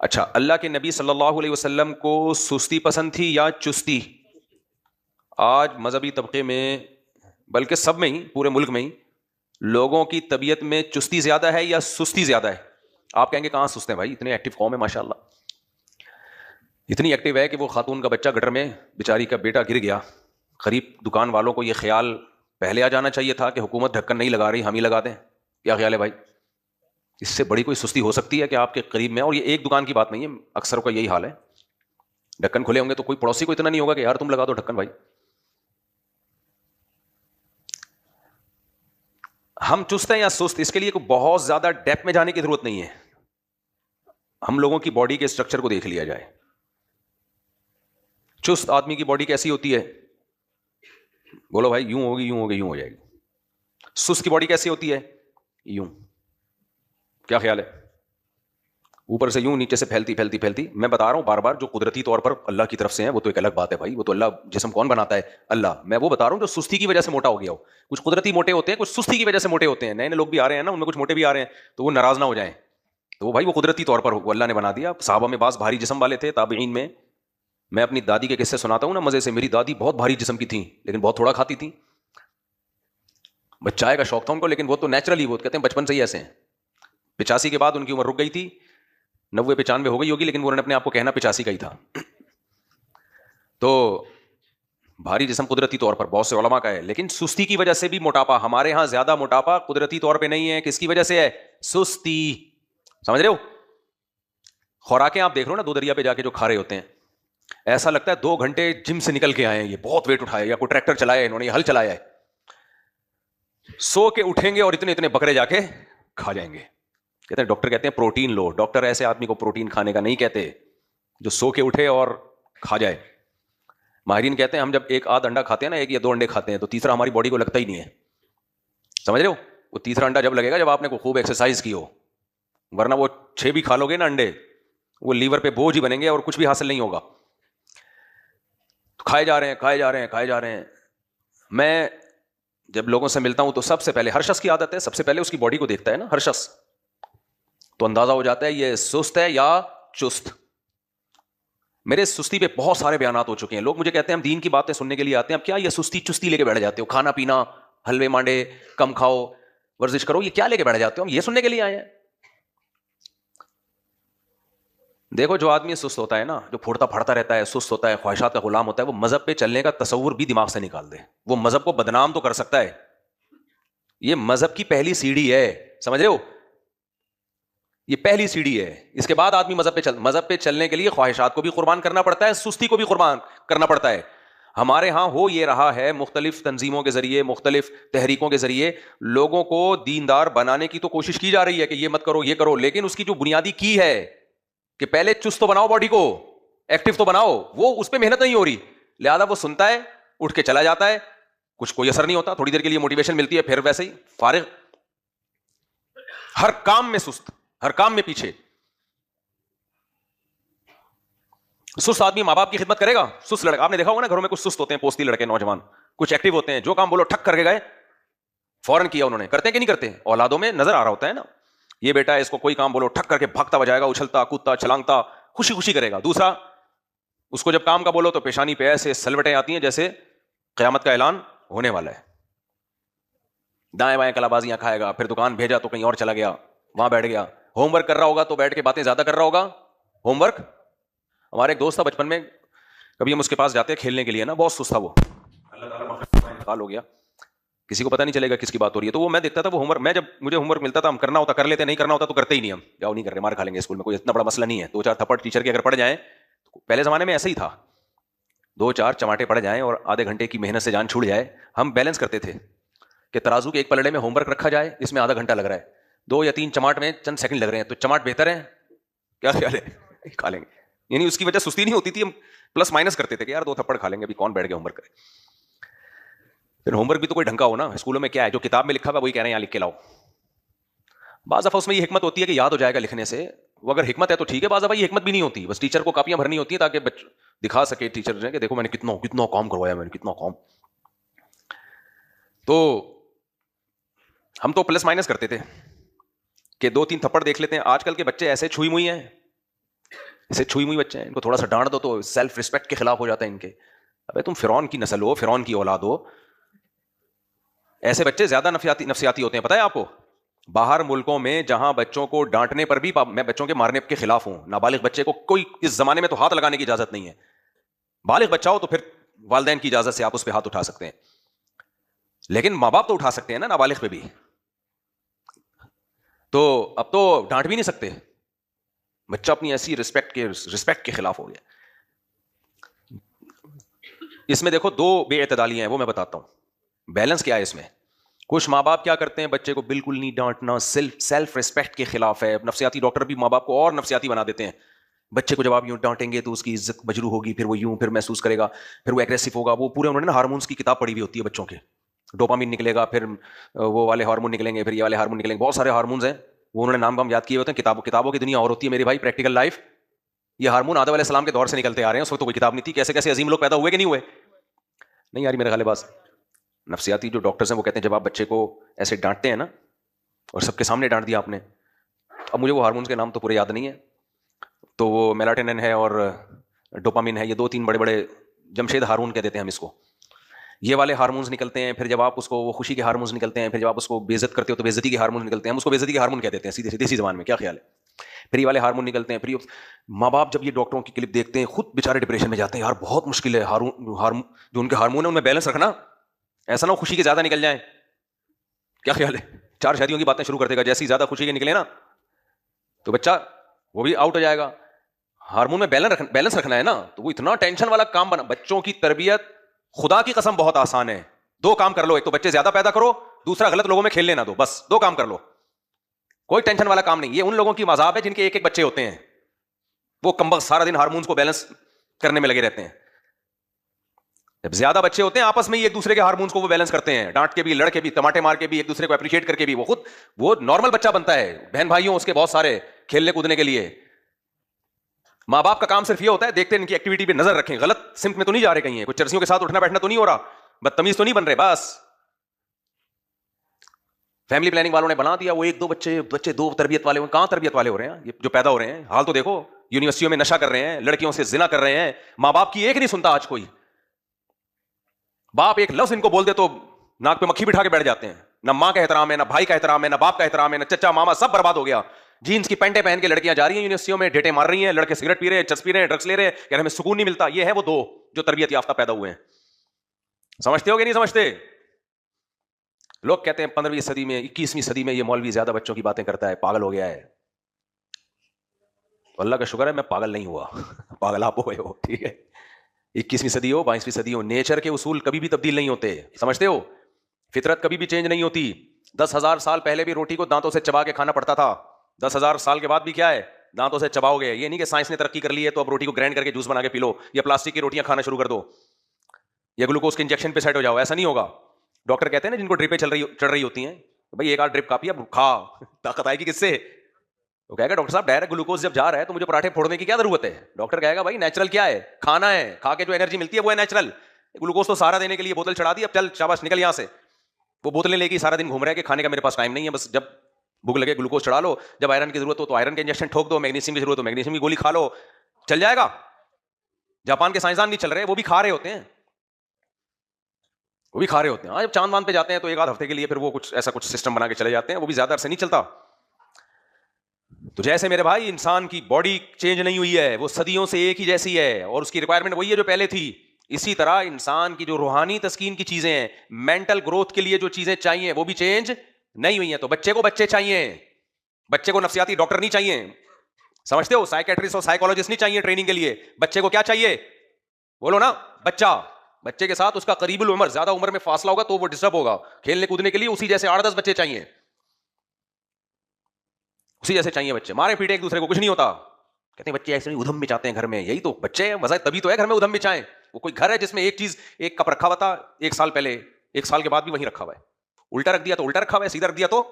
اچھا، اللہ کے نبی صلی اللہ علیہ وسلم کو سستی پسند تھی یا چستی؟ آج مذہبی طبقے میں، بلکہ سب میں ہی، پورے ملک میں ہی لوگوں کی طبیعت میں چستی زیادہ ہے یا سستی زیادہ ہے؟ آپ کہیں گے کہاں سست ہیں بھائی، اتنے ایکٹیو قوم ہے ماشاءاللہ. اتنی ایکٹیو ہے کہ وہ خاتون کا بچہ گٹر میں بیچاری کا بیٹا گر گیا. قریب دکان والوں کو یہ خیال پہلے آ جانا چاہیے تھا کہ حکومت ڈھکن نہیں لگا رہی، ہم ہی لگا دیں. کیا خیال ہے بھائی؟ اس سے بڑی کوئی سستی ہو سکتی ہے کہ آپ کے قریب میں، اور یہ ایک دکان کی بات نہیں ہے، اکثر کا یہی حال ہے. ڈھکن کھلے ہوں گے تو کوئی پڑوسی کو اتنا نہیں ہوگا کہ یار تم لگا دو ڈھکن. بھائی ہم چست ہیں یا سست، اس کے لیے کوئی بہت زیادہ ڈیپ میں جانے کی ضرورت نہیں ہے. ہم لوگوں کی باڈی کے اسٹرکچر کو دیکھ لیا جائے. چست آدمی کی باڈی کیسی ہوتی ہے؟ بولو بھائی، یوں ہوگی، یوں ہوگی، یوں ہو جائے گی. سست کی باڈی کیسی ہوتی ہے؟ یوں. کیا خیال ہے؟ اوپر سے یوں، نیچے سے پھیلتی پھیلتی پھیلتی. میں بتا رہا ہوں بار بار، جو قدرتی طور پر اللہ کی طرف سے ہیں وہ تو ایک الگ بات ہے بھائی، وہ تو اللہ، جسم کون بناتا ہے؟ اللہ. میں وہ بتا رہا ہوں جو سستی کی وجہ سے موٹا ہو گیا ہو. کچھ قدرتی موٹے ہوتے ہیں، کچھ سستی کی وجہ سے موٹے ہوتے ہیں. نئے نئے لوگ بھی آ رہے ہیں نا، ان میں کچھ موٹے بھی آ رہے ہیں، تو وہ ناراض نہ ہو جائیں. تو وہ بھائی وہ قدرتی طور پر اللہ نے بنا دیا. صحابہ میں بعض بھاری جسم والے تھے، تابعین میں. میں اپنی دادی کے قصے سناتا ہوں نا مزے سے. میری دادی بہت بھاری جسم کی تھیں لیکن بہت تھوڑا کھاتی تھیں. بس چائے کا شوق تھا ان کو، لیکن وہ تو نیچرلی، وہ کہتے ہیں بچپن سے ہی ایسے ہیں. 85 کے بعد ان کی عمر رک گئی تھی، 90-95 ہو گئی ہوگی، لیکن انہوں نے اپنے آپ کو کہنا 85 کا ہی تھا. تو بھاری جسم قدرتی طور پر بہت سے علماء کا ہے، لیکن سستی کی وجہ سے بھی موٹاپا. ہمارے ہاں زیادہ موٹاپا قدرتی طور پہ نہیں ہے. کس کی وجہ سے ہے؟ سستی. سمجھ رہے ہو؟ خوراکیں آپ دیکھ رہے ہو نا، دو دریا پہ جا کے جو کھا رہے ہوتے ہیں، ایسا لگتا ہے 2 گھنٹے جم سے نکل کے آئے ہیں، یہ بہت ویٹ اٹھایا، یا کوئی ٹریکٹر چلایا انہوں نے، یہ ہل چلایا ہے. سو کے اٹھیں گے اور اتنے اتنے بکرے جا کے کھا جائیں گے. کہتے ہیں ڈاکٹر کہتے ہیں پروٹین لو. ڈاکٹر ایسے آدمی کو پروٹین کھانے کا نہیں کہتے جو سو کے اٹھے اور کھا جائے. ماہرین کہتے ہیں ہم جب 1 آدھ انڈا کھاتے ہیں نا، 1 یا 2 انڈے کھاتے ہیں، تو تیسرا ہماری باڈی کو لگتا ہی نہیں ہے. سمجھ رہے ہو؟ وہ تیسرا انڈا جب لگے گا جب آپ نے کوئی خوب ایکسرسائز کی ہو، ورنہ وہ 6 بھی کھا لو گے نا انڈے، وہ لیور پہ بوجھ ہی بنیں گے اور کچھ بھی حاصل نہیں ہوگا. کھائے جا رہے ہیں، کھائے جا رہے ہیں، کھائے جا رہے ہیں. میں جب لوگوں سے ملتا ہوں تو سب سے پہلے، ہر شخص کی عادت ہے، سب سے پہلے اس کی باڈی کو دیکھتا ہے نا ہر شخص، تو اندازہ ہو جاتا ہے یہ سست ہے یا چست. میرے سستی پہ بہت سارے بیانات ہو چکے ہیں. لوگ مجھے کہتے ہیں ہم دین کی باتیں سننے کے لیے آتے ہیں, اب کیا یہ سستی چستی لے کے بیٹھ جاتے ہو, کھانا پینا, حلوے مانڈے کم کھاؤ, ورزش کرو, یہ کیا لے کے بیٹھ جاتے ہو؟ ہم یہ سننے کے لیے آئے ہیں. دیکھو جو آدمی سست ہوتا ہے نا, جو پھوڑتا پھاڑتا رہتا ہے, سست ہوتا ہے, خواہشات کا غلام ہوتا ہے, وہ مذہب پہ چلنے کا تصور بھی دماغ سے نکال دے. وہ مذہب کو بدنام تو کر سکتا ہے, یہ مذہب کی پہلی سیڑھی ہے, سمجھ رہے ہو, یہ پہلی سیڑھی ہے. اس کے بعد آدمی مذہب پہ چلنے کے لیے خواہشات کو بھی قربان کرنا پڑتا ہے, سستی کو بھی قربان کرنا پڑتا ہے. ہمارے ہاں ہو یہ رہا ہے, مختلف تنظیموں کے ذریعے, مختلف تحریکوں کے ذریعے لوگوں کو دیندار بنانے کی تو کوشش کی جا رہی ہے کہ یہ مت کرو, یہ کرو, لیکن اس کی جو بنیادی کی ہے کہ پہلے چست تو بناؤ, باڈی کو ایکٹیو تو بناؤ, وہ اس پہ محنت نہیں ہو رہی. لہذا وہ سنتا ہے, اٹھ کے چلا جاتا ہے, کچھ کوئی اثر نہیں ہوتا, تھوڑی دیر کے لیے موٹیویشن ملتی ہے, پھر ویسے ہی فارغ, ہر کام میں سست, ہر کام میں پیچھے. سست آدمی ماں باپ کی خدمت کرے گا؟ سست لڑکا, آپ نے دیکھا ہوگا نا گھروں میں کچھ سست ہوتے ہیں, پوستی لڑکے, نوجوان, کچھ ایکٹیو ہوتے ہیں, جو کام بولو ٹھک کر کے گئے, فوراً کیا انہوں نے. کرتے ہیں کہ نہیں کرتے؟ اولادوں میں نظر آ رہا ہوتا ہے نا, یہ بیٹا ہے, اس کو کوئی کام بولو ٹھک کر کے بھاگتا بجائے گا, اچھلتا کودتا چھلانگتا خوشی خوشی کرے گا. دوسرا, اس کو جب کام کا بولو تو پیشانی پہ ایسے سلوٹیں آتی ہیں جیسے قیامت کا اعلان ہونے والا ہے. دائیں بائیں کلا بازیاں کھائے گا, پھر دکان بھیجا تو کہیں اور چلا گیا, وہاں بیٹھ گیا. ہوم ورک کر رہا ہوگا تو بیٹھ کے باتیں زیادہ کر رہا ہوگا. ہوم ورک, ہمارے ایک دوست تھا بچپن میں, کبھی ہم اس کے پاس جاتے کھیلنے کے لیے نا, بہت سست تھا وہ, اللہ تعالیٰ انتقال ہو گیا, کسی کو پتہ نہیں چلے گا کس کی بات ہو رہی ہے. تو وہ میں دیکھتا تھا وہ ہوم ورک, میں جب مجھے ہوم ورک ملتا تھا, ہم کرنا ہوتا کر لیتے, نہیں کرنا ہوتا تو کرتے ہی نہیں, ہم جاؤ نہیں کر رہے, مار کھا لیں گے اسکول میں, کوئی اتنا بڑا مسئلہ نہیں ہے. 2-4 تھپڑ ٹیچر کے اگر پڑ جائیں, پہلے زمانے میں ایسا ہی تھا, 2-4 چماٹے پڑ جائیں اور آدھے گھنٹے کی محنت سے جان چھوٹ جائے, ہم بیلنس کرتے تھے کہ ترازو کے ایک پلڑے میں ہوم ورک رکھا جائے, اس میں آدھا گھنٹہ لگ رہا ہے, 2 یا 3 چماٹ میں چند سیکنڈ لگ رہے ہیں, تو چماٹ بہتر ہے, کیا خیال ہے, کھا لیں گے. یعنی اس کی وجہ سستی نہیں ہوتی تھی, ہم پلس مائنس کرتے تھے کہ یار 2 تھپڑ کھا لیں گے, ابھی کون بیٹھ کے ہوم ورک کرے. پھر ہوم ورک بھی تو کوئی ڈھنگ کا ہو نا, اسکولوں میں کیا ہے, جو کتاب میں لکھا ہوا وہی کہہ رہے ہیں یہاں لکھ کے لاؤ. بعض دفعہ اس میں یہ حکمت ہوتی ہے کہ یاد ہو جائے گا لکھنے سے, وہ اگر حکمت ہے تو ٹھیک ہے, بعض دفعہ یہ حکمت بھی نہیں ہوتی, بس ٹیچر کو کاپیاں بھرنی ہوتی ہیں تاکہ دکھا سکے ٹیچر کہ دیکھو میں نے کتنا کام کروایا, میں نے کتنا کام. تو ہم تو پلس مائنس کرتے تھے کہ 2-3 تھپڑ دیکھ لیتے ہیں. آج کل کے بچے ایسے چھوئی موئی ہیں, ایسے چھوئی موئی بچے ہیں, ان کو تھوڑا سا ڈانٹ دو تو سیلف ریسپیکٹ کے خلاف ہو جاتا ہے ان کے. ابے تم فرعون کی نسل ہو, فرعون کی اولاد ہو. ایسے بچے زیادہ نفسیاتی ہوتے ہیں, پتہ ہے آپ کو. باہر ملکوں میں جہاں بچوں کو ڈانٹنے پر بھی, میں بچوں کے مارنے کے خلاف ہوں, نابالغ بچے کو کوئی اس زمانے میں تو ہاتھ لگانے کی اجازت نہیں ہے. بالغ بچہ ہو تو پھر والدین کی اجازت سے آپ اس پہ ہاتھ اٹھا سکتے ہیں, لیکن ماں باپ تو اٹھا سکتے ہیں نا نابالغ پہ بھی. تو اب تو ڈانٹ بھی نہیں سکتے, بچہ اپنی ایسی رسپیکٹ کے خلاف ہو گیا. اس میں دیکھو 2 بے اعتدالیاں ہیں, وہ میں بتاتا ہوں. بیلنس کیا ہے اس میں. کچھ ماں باپ کیا کرتے ہیں, بچے کو بالکل نہیں ڈانٹنا, سیلف ریسپیکٹ کے خلاف ہے. نفسیاتی ڈاکٹر بھی ماں باپ کو اور نفسیاتی بنا دیتے ہیں. بچے کو جب آپ یوں ڈانٹیں گے تو اس کی عزت مجروح ہوگی, پھر وہ یوں پھر محسوس کرے گا, پھر وہ ایگریسو ہوگا. وہ پورے انہوں نے نا ہارمونس کی کتاب پڑھی ہوئی ہوتی ہے بچوں کے, ڈوپامین نکلے گا, پھر وہ والے ہارمون نکلیں گے, پھر یہ والے ہارمون نکلیں گے, بہت سارے ہارمونز ہیں, وہ انہوں نے نام یاد کیے ہوتے ہیں. کتابوں کی دنیا اور ہوتی ہے میرے بھائی, پریکٹیکل لائف. یہ ہارمون آدم علیہ السلام کے دور سے نکلتے آ رہے ہیں, اس وقت تو کوئی کتاب نہیں تھی. کیسے کیسے عظیم لوگ پیدا ہوئے کہ نہیں ہوئے, نہیں یار میرے غالب باز. نفسیاتی جو ڈاکٹرز ہیں وہ کہتے ہیں جب آپ بچے کو ایسے ڈانٹتے ہیں نا, اور سب کے سامنے ڈانٹ دیا آپ نے, اب مجھے وہ ہارمونز کے نام تو پورے یاد نہیں ہے, تو وہ میلاٹونن ہے اور ڈوپامین ہے, یہ 2-3 بڑے بڑے جمشید ہارمون کہہ دیتے ہیں ہم اس کو. یہ والے ہارمونز نکلتے ہیں. پھر جب آپ اس کو, وہ خوشی کے ہارمونز نکلتے ہیں. پھر جب آپ اس کو بے عزت کرتے ہو تو بے عزتی کے ہارمونز نکلتے ہیں, ہم اس کو بے عزتی کے ہارمون کہہ دیتے ہیں سیدھے دیسی زبان میں, کیا خیال ہے. پھر یہ والے ہارمون نکلتے ہیں. پھر ماں باپ جب یہ ڈاکٹروں کی کلپ دیکھتے ہیں خود بیچارے ڈپریشن میں جاتے ہیں, یار بہت مشکل ہے جو ان کے ہارمون ہیں ان میں بیلنس رکھنا, ایسا نہ ہو خوشی کے زیادہ نکل جائیں. کیا خیال ہے. 4 شادیوں کی باتیں شروع کر دے گا, جیسی زیادہ خوشی کے نکلے نا تو بچہ وہ بھی آؤٹ ہو جائے گا. ہارمون میں بیلنس رکھنا ہے نا, تو وہ اتنا ٹینشن والا کام بنا. بچوں کی تربیت خدا کی قسم بہت آسان ہے. 2 کام کر لو, ایک تو بچے زیادہ پیدا کرو, دوسرا غلط لوگوں میں کھیل لینا دو, بس 2 کام کر لو. کوئی ٹینشن والا کام نہیں. یہ ان لوگوں کی مذاہب ہے جن کے 1-1 بچے ہوتے ہیں, وہ کمبخت سارا دن ہارمونز کو بیلنس کرنے میں لگے رہتے ہیں. جب زیادہ بچے ہوتے ہیں آپس میں ہی ایک دوسرے کے ہارمونز کو وہ بیلنس کرتے ہیں, ڈانٹ کے بھی, لڑ کے بھی, ٹماٹے مار کے بھی, ایک دوسرے کو اپریشیٹ کر کے بھی. وہ نارمل بچہ بنتا ہے. بہن بھائیوں اس کے بہت سارے کھیلنے کودنے کے لیے. ماں باپ کا کام صرف یہ ہوتا ہے دیکھتے ہیں ان کی ایکٹیویٹی پہ نظر رکھیں, غلط سمت میں تو نہیں جا رہے کہیں, ہیں کچھ چرسیوں کے ساتھ اٹھنا بیٹھنا تو نہیں ہو رہا, بدتمیز تو نہیں بن رہے. بس فیملی پلاننگ والوں نے بنا دیا, وہ 1-2 بچے 2 تربیت والے, کہاں تربیت والے ہو رہے ہیں یہ جو پیدا ہو رہے ہیں. حال تو دیکھو, یونیورسٹیوں میں نشہ کر رہے ہیں, لڑکیوں سے زنا کر رہے ہیں, ماں باپ کی ایک نہیں سنتا آج کوئی. باپ ایک لفظ ان کو بول دے تو ناک پہ مکھی بٹھا کے بیٹھ جاتے ہیں. نہ ماں کا احترام ہے, نہ بھائی کا احترام ہے, نہ باپ کا احترام ہے, نہ چچا ماما, سب برباد ہو گیا. جینس کی پینٹیں پہن کے لڑکیاں جا رہی ہیں یونیورسٹیوں میں, ڈیٹے مار رہی ہیں, لڑکے سگریٹ پی رہے ہیں, چرس پی رہے ہیں, ڈرگس لے رہے ہیں, کہہ رہے ہمیں سکون نہیں ملتا. یہ ہے وہ دو جو تربیت یافتہ پیدا ہوئے ہیں. سمجھتے ہو کہ نہیں سمجھتے؟ لوگ کہتے ہیں 15ویں صدی میں 21ویں صدی میں یہ مولوی زیادہ بچوں کی باتیں کرتا ہے, پاگل ہو گیا ہے. اللہ کا شکر ہے میں پاگل نہیں ہوا, پاگل آپ ہوئے ہو. ٹھیک ہے, 21ویں صدی ہو 22ویں صدی ہو, نیچر کے اصول کبھی بھی تبدیل نہیں ہوتے, سمجھتے ہو؟ فطرت کبھی بھی چینج نہیں ہوتی. 10,000 سال پہلے بھی روٹی کو دانتوں سے چبا کے کھانا پڑتا تھا, 10,000 سال کے بعد بھی کیا ہے, دانتوں سے چباؤ گے. یہ نہیں کہ سائنس نے ترقی کر لی ہے تو اب روٹی کو گرائنڈ کر کے جوس بنا کے پی لو, یا پلاسٹک کی روٹیاں کھانا شروع کر دو, یا گلوکوز کے انجیکشن پہ سیٹ ہو جاؤ. ایسا نہیں ہوگا. ڈاکٹر کہتے ہیں نا جن کو ڈرپیں چڑھ رہی ہوتی ہیں, بھائی ایک آدھ ڈرپ کافی, اب کھا, طاقت آئے گی کس سے؟ وہ کہے گا ڈاکٹر صاحب ڈائریکٹ گلوکوز جب جا رہا ہے تو مجھے پراٹھے پھوڑنے کی کیا ضرورت ہے؟ ڈاکٹر کہے گا بھائی نیچرل کیا ہے, کھانا ہے, کھا کے جو انرجی ملتی ہے وہ ہے نیچرل. گلوکوز تو سارا دینے کے لیے بوتل چڑھا دی, اب چل شاباش نکل یہاں سے. وہ بوتلیں لے کے سارا دن گھوم رہا ہے کہ کھانے کا میرے پاس ٹائم نہیں ہے, بس جب بھوک لگے گلوکوز چڑھا لو, جب آئرن کی ضرورت ہو تو آئرن کے انجیکشن ٹھوک دو, میگنیشیم کی ضرورت ہو میگنیشیم کی گولی کھا لو, چل جائے گا. جاپان کے سائنسدان نہیں چل رہے, وہ بھی کھا رہے ہوتے ہیں, وہ بھی کھا رہے ہوتے ہیں. جب چاند وان پہ جاتے ہیں تو ایک آدھ ہفتے کے لیے پھر وہ کچھ ایسا کچھ سسٹم بنا کے چلے جاتے ہیں, وہ بھی زیادہ عرصے نہیں چلتا. تو جیسے میرے بھائی انسان کی باڈی چینج نہیں ہوئی ہے, وہ صدیوں سے ایک ہی جیسی ہے اور اس کی ریکوائرمنٹ وہی ہے جو پہلے تھی, اسی طرح انسان کی جو روحانی تسکین کی چیزیں ہیں, مینٹل گروتھ کے لیے جو چیزیں چاہیے وہ بھی چینج نہیں ہوئی ہیں. تو بچے کو بچے چاہیے, بچے کو نفسیاتی ڈاکٹر نہیں چاہیے, سمجھتے ہو؟ سائیکیٹرسٹ اور سائیکولوجسٹ نہیں چاہیے ٹریننگ کے لیے. بچے کو کیا چاہیے بولو نا؟ بچہ. بچے کے ساتھ اس کا قریب العمر, زیادہ عمر میں فاصلہ ہوگا تو وہ ڈسٹرب ہوگا. کھیلنے کودنے کے لیے اسی جیسے 8-10 بچے چاہیے, اسی جیسے چاہیے بچے. مارے پیٹے ایک دوسرے کو کچھ نہیں ہوتا. کہتے ہیں بچے ایسے نہیں ادھم مچاتے ہیں گھر میں, یہی تو بچے ہیں, مزہ تبھی تو ہے گھر میں ادھم مچائیں. وہ کوئی گھر ہے جس میں ایک چیز ایک کپ رکھا ہوا تھا 1 سال پہلے, 1 سال کے بعد بھی وہیں رکھا ہوا ہے, الٹا رکھ دیا تو الٹا رکھا ہوا ہے, سیدھا رکھ دیا تو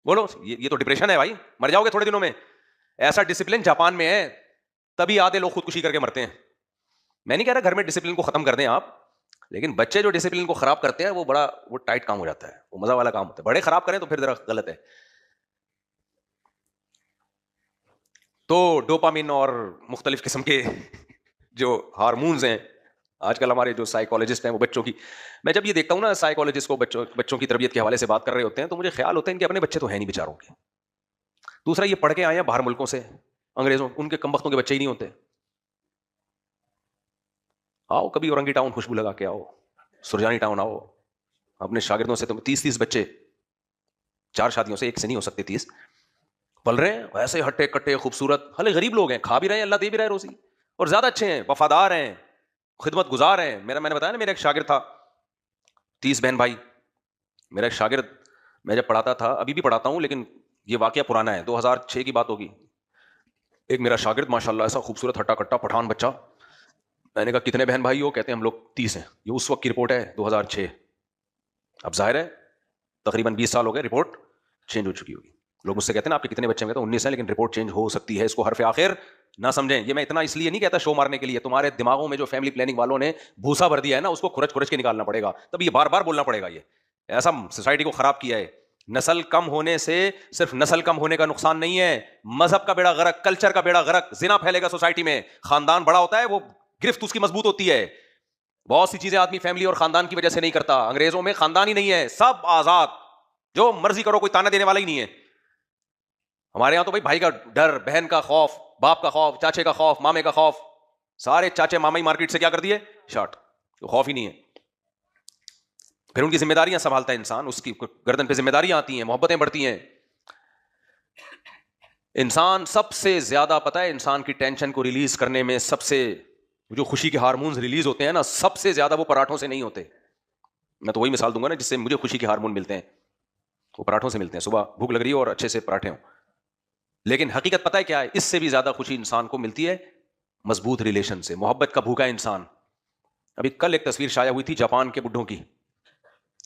بولو, یہ تو ڈپریشن ہے بھائی, مر جاؤ گے تھوڑے دنوں میں. ایسا ڈسپلن جاپان میں ہے, تبھی آدھے لوگ خودکشی کر کے مرتے ہیں. میں نہیں کہہ رہا گھر میں ڈسپلن کو ختم کر دیں آپ, لیکن بچے جو ڈسپلن کو خراب کرتے ہیں وہ ٹائٹ کام ہو جاتا ہے, وہ مزہ والا کام ہوتا ہے. بڑے خراب کریں تو پھر ذرا غلط ہے. تو ڈوپامین اور مختلف قسم کے جو ہارمونز ہیں, آج کل ہمارے جو سائیکالوجسٹ ہیں وہ بچوں کی, میں جب یہ دیکھتا ہوں نا سائیکالوجسٹ کو بچوں کی تربیت کے حوالے سے بات کر رہے ہوتے ہیں تو مجھے خیال ہوتا ہے ان کے اپنے بچے تو ہیں نہیں بیچاروں کے. دوسرا یہ پڑھ کے آئے ہیں باہر ملکوں سے, انگریزوں, ان کے کم بختوں کے بچے ہی نہیں ہوتے. آؤ کبھی اورنگی ٹاؤن خوشبو لگا کے آؤ, سرجانی ٹاؤن آؤ, اپنے شاگردوں سے. تم 30 بچے 4 شادیوں سے, ایک سے نہیں ہو سکتے 30, پل رہے ہیں ایسے ہٹے کٹے خوبصورت, حالے غریب لوگ ہیں, کھا بھی رہے ہیں, اللہ دے بھی رہا ہے روزی, اور زیادہ اچھے ہیں, وفادار ہیں, خدمت گزار ہیں. میں نے بتایا نا میرا ایک شاگرد تھا, 30 بہن بھائی. میرا ایک شاگرد, میں جب پڑھاتا تھا, ابھی بھی پڑھاتا ہوں لیکن یہ واقعہ پرانا ہے, 2006 کی بات ہوگی. ایک میرا شاگرد ماشاءاللہ ایسا خوبصورت ہٹا کٹا پٹھان بچہ. میں نے کہا کتنے بہن بھائی ہو؟ کہتے ہیں ہم لوگ 30 ہیں. یہ اس وقت کی رپورٹ ہے 2006. اب ظاہر ہے تقریباً 20 سال ہو گئے, رپورٹ چینج ہو چکی ہوگی. لوگ مجھ سے کہتے ہیں نا آپ کے کتنے بچے ہیں؟ کہتے ہیں 19 ہیں, لیکن رپورٹ چینج ہو سکتی ہے. اس کو حرف آخر نہ سمجھیں. یہ میں اتنا اس لیے نہیں کہتا شو مارنے کے لیے, تمہارے دماغوں میں جو فیملی پلاننگ والوں نے بھوسا بھر دیا ہے نا, اس کو کھرچ کے نکالنا پڑے گا. تب یہ بار بار بولنا پڑے گا. یہ ایسا سوسائٹی کو خراب کیا ہے. نسل کم ہونے سے صرف نسل کم ہونے کا نقصان نہیں ہے, مذہب کا بیڑا غرق, کلچر کا بیڑا غرق, زنا پھیلے گا سوسائٹی میں. خاندان بڑا ہوتا ہے, وہ گرفت اس کی مضبوط ہوتی ہے. بہت سی چیزیں آدمی فیملی اور خاندان کی وجہ سے نہیں کرتا. انگریزوں میں خاندان ہی نہیں ہے, سب آزاد, جو مرضی کرو, کوئی تانا دینے والا ہی نہیں ہے. ہمارے یہاں تو بھائی کا ڈر, بہن کا خوف, باپ کا خوف, چاچے کا خوف, مامے کا خوف. سارے چاچے مامے ہی مارکیٹ سے کیا کر دیے, شارٹ. خوف ہی نہیں ہے. پھر ان کی ذمہ داریاں سنبھالتا ہے انسان, اس کی گردن پہ ذمہ داریاں آتی ہیں, محبتیں بڑھتی ہیں. انسان سب سے زیادہ پتہ ہے, انسان کی ٹینشن کو ریلیز کرنے میں سب سے جو خوشی کے ہارمونز ریلیز ہوتے ہیں نا, سب سے زیادہ وہ پراٹھوں سے نہیں ہوتے. میں تو وہی مثال دوں گا نا جس سے مجھے خوشی کے ہارمون ملتے ہیں, وہ پراٹھوں سے ملتے ہیں. صبح بھوک لگ رہی ہے اور اچھے سے پراٹھے ہوں. لیکن حقیقت پتہ ہے کیا ہے, اس سے بھی زیادہ خوشی انسان کو ملتی ہے مضبوط ریلیشن سے, محبت کا بھوکا انسان. ابھی کل ایک تصویر شائع ہوئی تھی جاپان کے بڈھوں کی,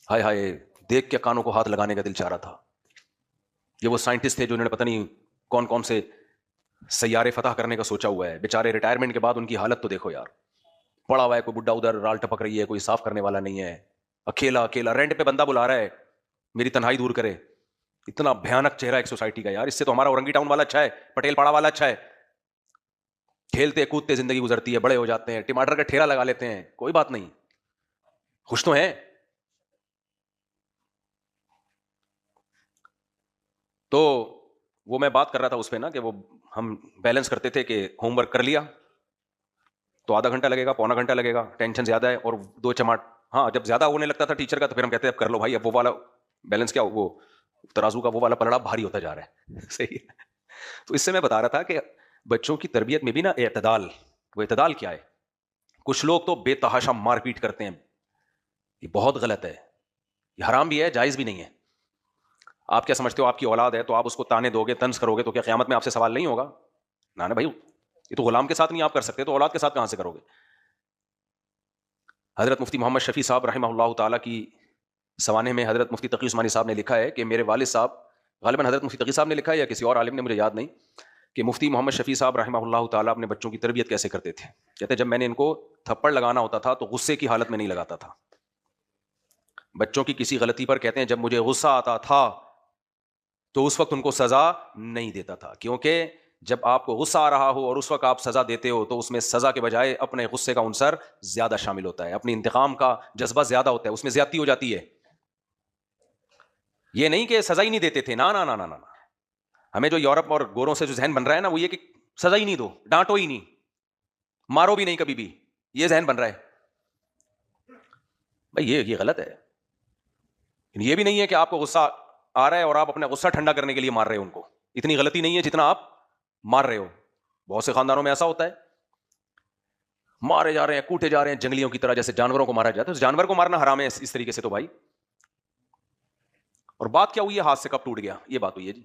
ہائے ہائے دیکھ کے کانوں کو ہاتھ لگانے کا دل چاہ رہا تھا. یہ وہ سائنٹسٹ تھے جو انہوں نے پتہ نہیں کون کون سے سیارے فتح کرنے کا سوچا ہوا ہے. بیچارے ریٹائرمنٹ کے بعد ان کی حالت تو دیکھو یار, پڑا ہوا ہے, کوئی بڈھا ادھر رال ٹپک رہی ہے, کوئی صاف کرنے والا نہیں ہے, اکیلا رینٹ پہ بندہ بلا رہا ہے میری تنہائی دور کرے. اتنا بھیانک چہرہ ایک سوسائٹی کا یار. اس سے تو ہمارا اورنگی ٹاؤن والا اچھا ہے, پٹیل پاڑا والا اچھا ہے. کھیلتے کودتے زندگی گزرتی ہے, بڑے ہو جاتے ہیں, ٹماٹر کا ٹھیلا لگا لیتے ہیں, کوئی بات نہیں, خوش تو ہیں. تو وہ میں بات کر رہا تھا اس پہ نا کہ وہ ہم بیلنس کرتے تھے کہ ہوم ورک کر لیا تو آدھا گھنٹہ لگے گا, پونا گھنٹہ لگے گا, ٹینشن زیادہ ہے, اور دو چماٹ, ہاں جب زیادہ ہونے لگتا تھا ٹیچر کا تو پھر ہم کہتے ہیں اب کر لو بھائی, اب وہ والا بیلنس کیا, وہ ترازو کا وہ والا پلڑا بھاری ہوتا جا رہا ہے. صحیح ہے. تو اس سے میں بتا رہا تھا کہ بچوں کی تربیت میں بھی نا اعتدال, وہ اعتدال کیا ہے. کچھ لوگ تو بے تحاشا مار پیٹ کرتے ہیں, یہ بہت غلط ہے, یہ حرام بھی ہے, جائز بھی نہیں ہے. آپ کیا سمجھتے ہو آپ کی اولاد ہے تو آپ اس کو تانے دو گے, طنز کرو گے تو کیا قیامت میں آپ سے سوال نہیں ہوگا؟ نا بھائی, یہ تو غلام کے ساتھ نہیں آپ کر سکتے, تو اولاد کے ساتھ کہاں سے کرو گے؟ حضرت مفتی محمد شفیع صاحب رحمہ اللہ تعالیٰ کی سوانح میں حضرت مفتی تقی عثمانی صاحب نے لکھا ہے کہ میرے والد صاحب, غالباً حضرت مفتی تقی صاحب نے لکھا ہے یا کسی اور عالم نے, مجھے یاد نہیں, کہ مفتی محمد شفیع صاحب رحمہ اللہ تعالیٰ اپنے بچوں کی تربیت کیسے کرتے تھے. کہتے ہیں جب میں نے ان کو تھپڑ لگانا ہوتا تھا تو غصے کی حالت میں نہیں لگاتا تھا. بچوں کی کسی غلطی پر کہتے ہیں جب مجھے غصہ آتا تھا تو اس وقت ان کو سزا نہیں دیتا تھا, کیونکہ جب آپ کو غصہ آ رہا ہو اور اس وقت آپ سزا دیتے ہو تو اس میں سزا کے بجائے اپنے غصے کا عنصر زیادہ شامل ہوتا ہے, اپنی انتقام کا جذبہ زیادہ ہوتا ہے, اس میں زیادتی ہو جاتی ہے. یہ نہیں کہ سزا ہی نہیں دیتے تھے, نا نا نا نا نا, ہمیں جو یورپ اور گوروں سے جو ذہن بن رہا ہے نا وہ یہ کہ سزا ہی نہیں دو, ڈانٹو ہی نہیں, مارو بھی نہیں کبھی بھی, یہ ذہن بن رہا ہے. بھائی یہ غلط ہے. یہ بھی نہیں ہے کہ آپ کو غصہ آ رہا ہے اور آپ اپنا غصہ ٹھنڈا کرنے کے لیے مار رہے ہو ان کو, اتنی غلطی نہیں ہے جتنا آپ مار رہے ہو. بہت سے خاندانوں میں ایسا ہوتا ہے, مارے جا رہے ہیں, کوٹے جا رہے ہیں جنگلیوں کی طرح, جیسے جانوروں کو مارا جاتا ہے. جانور کو مارنا حرام ہے اس طریقے سے تو بھائی. اور بات کیا ہوئی ہے, ہاتھ سے کب ٹوٹ گیا, یہ بات ہوئی ہے جی.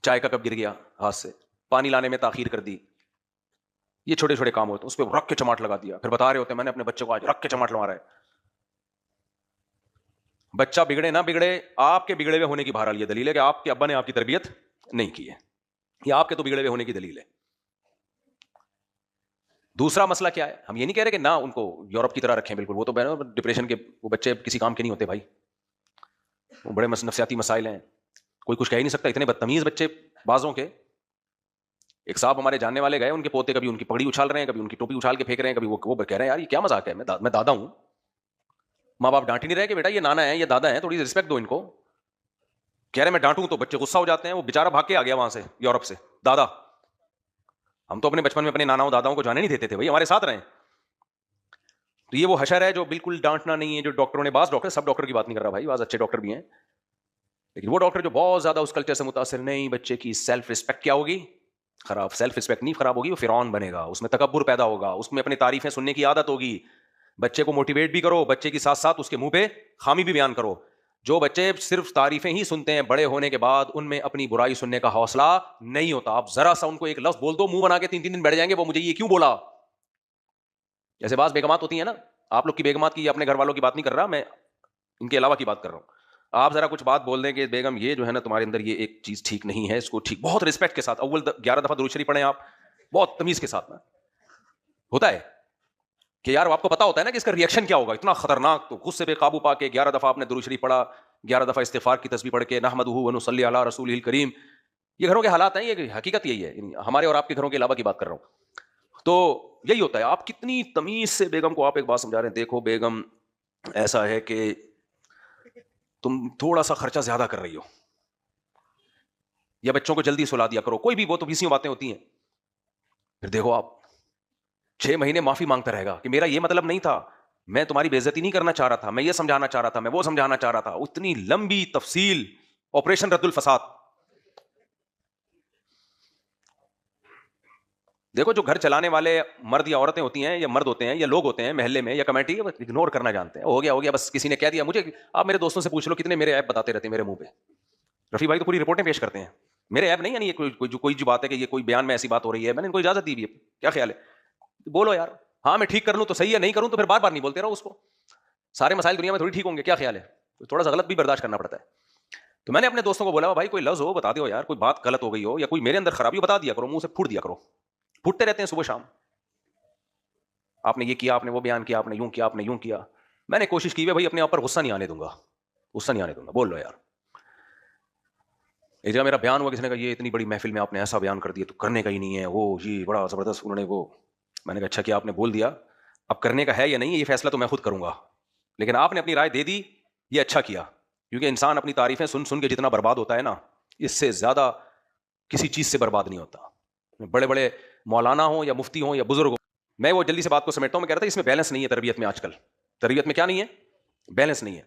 چائے کا کب گر گیا ہاتھ سے, پانی لانے میں تاخیر کر دی, یہ چھوٹے چھوٹے کام ہوتے ہیں, اس پہ رکھ کے چماٹ لگا دیا, پھر بتا رہے ہوتے ہیں میں نے اپنے بچے کو آج رکھ کے چماٹ لگا رہا ہے. بچہ بگڑے نہ بگڑے, آپ کے بگڑے ہوئے ہونے کی بہرحال یہ دلیل ہے کہ آپ کے ابا نے آپ کی تربیت نہیں کی ہے, یہ آپ کے تو بگڑے ہوئے ہونے کی دلیل ہے. دوسرا مسئلہ کیا ہے, ہم یہ نہیں کہہ رہے کہ نہ ان کو یورپ کی طرح رکھیں, بالکل, وہ تو ڈپریشن کے وہ بچے کسی کام کے نہیں ہوتے بھائی, وہ بڑے نفسیاتی مسائل ہیں, کوئی کچھ کہہ ہی نہیں سکتا. اتنے بدتمیز بچے بازوں کے. ایک صاحب ہمارے جاننے والے گئے, ان کے پوتے کبھی ان کی پگڑی اچھال رہے ہیں, کبھی ان کی ٹوپی اچھال کے پھینک رہے ہیں, کبھی وہ کہہ رہے ہیں یار یہ کیا مذاق ہے, میں دادا ہوں. ماں باپ ڈانٹ ہی نہیں رہے کہ بیٹا یہ نانا ہے, یہ دادا ہے, تھوڑی رسپیکٹ دو ان کو. کہہ رہے میں ڈانٹوں تو بچے غصہ ہو جاتے ہیں, وہ بےچارہ بھاگ کے آ گیا وہاں سے یورپ سے, دادا. ہم تو اپنے بچپن میں اپنے ناناؤں داداؤں کو جانے نہیں دیتے تھے بھائی, ہمارے ساتھ رہیں. تو یہ وہ حشر ہے جو بالکل ڈانٹنا نہیں ہے, جو ڈاکٹروں نے, بعض ڈاکٹر, سب ڈاکٹر کی بات نہیں کر رہا بھائی, بعض اچھے ڈاکٹر بھی ہیں, لیکن وہ ڈاکٹر جو بہت زیادہ اس کلچر سے متاثر, نہیں بچے کی سیلف رسپیکٹ کیا ہوگی, خراب. سیلف رسپیکٹ نہیں خراب ہوگی, وہ فرعون بنے گا, اس میں تکبر پیدا ہوگا, اس میں اپنی تعریفیں سننے کی عادت ہوگی. بچے کو موٹیویٹ بھی کرو, بچے کے ساتھ ساتھ اس کے منہ پہ خامی بھی بیان کرو. جو بچے صرف تعریفیں ہی سنتے ہیں, بڑے ہونے کے بعد ان میں اپنی برائی سننے کا حوصلہ نہیں ہوتا. آپ ذرا سا ان کو ایک لفظ بول دو, منہ بنا کے 3 دن بیٹھ جائیں گے, وہ مجھے یہ کیوں بولا. جیسے بعض بیگمات ہوتی ہیں نا, آپ لوگ کی بیگمات کی, اپنے گھر والوں کی بات نہیں کر رہا میں, ان کے علاوہ کی بات کر رہا ہوں. آپ ذرا کچھ بات بول دیں کہ بیگم یہ جو ہے نا تمہارے اندر یہ ایک چیز ٹھیک نہیں ہے, اس کو ٹھیک, بہت رسپیکٹ کے ساتھ, اول 11 دفعہ درود شریف پڑھیں آپ, بہت تمیز کے ساتھ نا. ہوتا ہے کہ یار آپ کو پتا ہوتا ہے نا کہ اس کا ریئیکشن کیا ہوگا, اتنا خطرناک, تو غصے پہ قابو پا کے 11 دفعہ آپ نے درود شریف پڑھا, 11 دفعہ استغفار کی تسبیح پڑھ کے, نحمدہ و نصلی علی رسولہ الکریم. یہ گھروں کے حالات ہیں, یہ حقیقت یہی ہے, ہمارے اور آپ کے گھروں کے علاوہ کی بات کر رہا ہوں. تو یہی ہوتا ہے, آپ کتنی تمیز سے بیگم کو آپ ایک بات سمجھا رہے ہیں, دیکھو بیگم ایسا ہے کہ تم تھوڑا سا خرچہ زیادہ کر رہی ہو, یا بچوں کو جلدی سلا دیا کرو, کوئی بھی, وہ تو بیسیوں باتیں ہوتی ہیں. پھر دیکھو آپ 6 مہینے معافی مانگتا رہے گا کہ میرا یہ مطلب نہیں تھا, میں تمہاری بے عزتی نہیں کرنا چاہ رہا تھا, میں یہ سمجھانا چاہ رہا تھا, میں وہ سمجھانا چاہ رہا تھا. اتنی لمبی تفصیل, آپریشن رد الفساد. دیکھو جو گھر چلانے والے مرد یا عورتیں ہوتی ہیں, یا مرد ہوتے ہیں, یا لوگ ہوتے ہیں محلے میں یا کمیٹی, اگنور کرنا جانتے ہیں, ہو گیا بس, کسی نے کہہ دیا مجھے. آپ میرے دوستوں سے پوچھ لو کتنے میرے ایپ بتاتے رہتے ہیں میرے منہ پہ. رفیع بھائی تو پوری رپورٹیں پیش کرتے ہیں, میرے ایپ نہیں, یعنی کوئی جو بات ہے کہ یہ کوئی بیان میں ایسی بات ہو رہی ہے, میں نے ان کو اجازت دی بھی ہے, کیا خیال ہے, بولو یار, ہاں میں ٹھیک کر لوں تو صحیح ہے, نہیں کروں تو پھر بار بار نہیں بولتے رہو اس کو. سارے مسائل دنیا میں تھوڑی ٹھیک ہوں گے, کیا خیال ہے, تھوڑا سا غلط بھی برداشت کرنا پڑتا ہے. تو میں نے اپنے دوستوں کو بولا بھائی کوئی لفظ ہو بتا دو یار, کوئی بات غلط ہو گئی ہو, یا کوئی میرے اندر خرابی ہو بتا دیا کرو, منہ سے پھوٹ دیا کرو. پھوٹتے رہتے ہیں صبح شام, آپ نے یہ کیا, آپ نے وہ بیان کیا, آپ نے یوں کیا, آپ نے یوں کیا. میں نے کوشش کی ہے بھائی اپنے آپ پر غصہ نہیں آنے دوں گا, غصہ نہیں آنے دوں گا, بول لو یار. ایک جگہ میرا بیان ہوا، کسی نے کہا یہ اتنی بڑی محفل میں آپ نے ایسا بیان کر دیا تو کرنے کا ہی نہیں ہے، وہ یہ بڑا زبردست انہوں نے وہ. میں نے کہا اچھا کیا آپ نے بول دیا، اب کرنے کا ہے یا نہیں یہ فیصلہ تو میں خود کروں گا، لیکن آپ نے اپنی رائے دے دی، یہ اچھا کیا. کیونکہ انسان اپنی تعریفیں سن سن کے جتنا برباد ہوتا ہے نا، اس سے زیادہ کسی چیز سے برباد نہیں ہوتا. بڑے بڑے مولانا ہوں یا مفتی ہوں یا بزرگ ہوں، میں وہ جلدی سے بات کو سمیٹتا ہوں. میں کہہ رہا تھا اس میں بیلنس نہیں ہے تربیت میں. آج کل تربیت میں کیا نہیں ہے؟ بیلنس نہیں ہے.